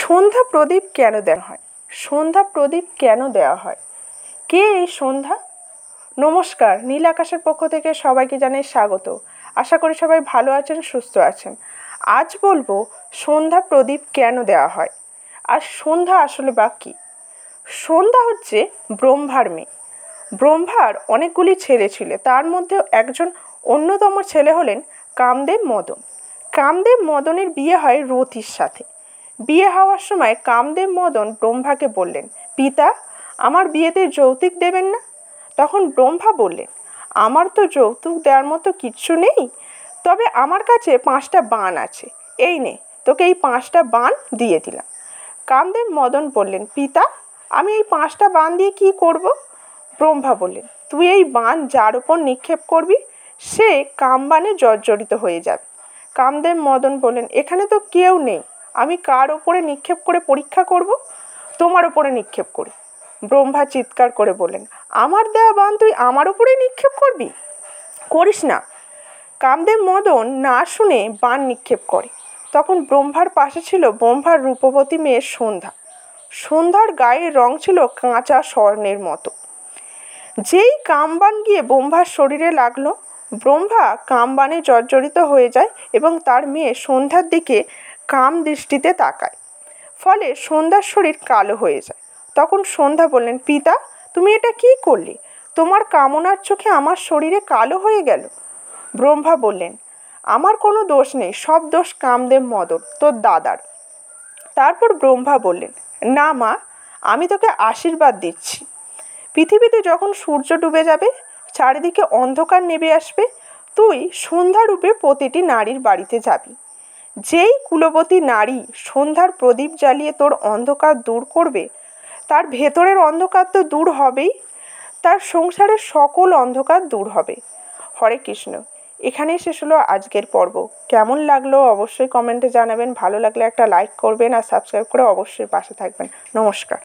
সন্ধ্যা প্রদীপ কেন দেওয়া হয়? সন্ধ্যা প্রদীপ কেন দেওয়া হয়? কে এই সন্ধ্যা? নমস্কার, নীল আকাশের পক্ষ থেকে সবাইকে জানাই স্বাগত। আশা করি সবাই ভালো আছেন, সুস্থ আছেন। আজ বলবো সন্ধ্যা প্রদীপ কেন দেওয়া হয়। আর সন্ধ্যা আসলে বা কী? সন্ধ্যা হচ্ছে ব্রহ্মার মেয়ে। ব্রহ্মার অনেকগুলি ছেলে ছিল, তার মধ্যে একজন অন্যতম ছেলে হলেন কামদেব মদন। কামদেব মদনের বিয়ে হয় রতির সাথে। বিয়ে হওয়ার সময় কামদেব মদন ব্রহ্মাকে বললেন, পিতা, আমার বিয়েতে যৌতুক দেবেন না? তখন ব্রহ্মা বললেন, আমার তো যৌতুক দেওয়ার মতো কিচ্ছু নেই, তবে আমার কাছে 5টা বাণ আছে, এই নে, তোকে এই 5টা বাণ দিয়ে দিলাম। কামদেব মদন বললেন, পিতা, আমি এই 5টা বাণ দিয়ে কী করব? ব্রহ্মা বললেন, তুই এই বাণ যার উপর নিক্ষেপ করবি সে কামবাণে জর্জরিত হয়ে যাবে। কামদেব মদন বললেন, এখানে তো কেউ নেই, আমি কার ওপরে নিক্ষেপ করে পরীক্ষা করব? তোমার ওপরে নিক্ষেপ করি। ব্রহ্মা চিৎকার করে বললেন, আমার দেওয়া বাণ তুই আমার ওপরেই নিক্ষেপ করবি? করিস না। কামদেব মদন না শুনে বাণ নিক্ষেপ করে। তখন ব্রহ্মার পাশে ছিল ব্রহ্মার রূপবতী মেয়ে সন্ধ্যা। সন্ধ্যার গায়ের রং ছিল কাঁচা স্বর্ণের মতো। যেই কামবাণ গিয়ে ব্রহ্মার শরীরে লাগলো, ব্রহ্মা কামবাণে জর্জরিত হয়ে যায় এবং তার মেয়ে সন্ধ্যার দিকে কাম দৃষ্টিতে তাকায়। ফলে সন্ধ্যার শরীর কালো হয়ে যায়। তখন সন্ধ্যা বললেন, পিতা, তুমি এটা কি করলে? তোমার কামনার চোখে আমার শরীরে কালো হয়ে গেল। ব্রহ্মা বললেন, আমার কোনো দোষ নেই, সব দোষ কামদেব মদন, তোর দাদার। তারপর ব্রহ্মা বললেন, না মা, আমি তোকে আশীর্বাদ দিচ্ছি। পৃথিবীতে যখন সূর্য ডুবে যাবে, চারিদিকে অন্ধকার নেমে আসবে, তুই সন্ধ্যারূপে প্রতিটি নারীর বাড়িতে যাবি। যেই কুলবতী নারী সন্ধ্যার প্রদীপ জ্বালিয়ে তোর অন্ধকার দূর করবে, তার ভেতরের অন্ধকার তো দূর হবেই, তার সংসারের সকল অন্ধকার দূর হবে। হরে কৃষ্ণ। এখানেই শেষ হলো আজকের পর্ব। কেমন লাগলো অবশ্যই কমেন্টে জানাবেন। ভালো লাগলে একটা লাইক করবেন আর সাবস্ক্রাইব করে অবশ্যই পাশে থাকবেন। নমস্কার।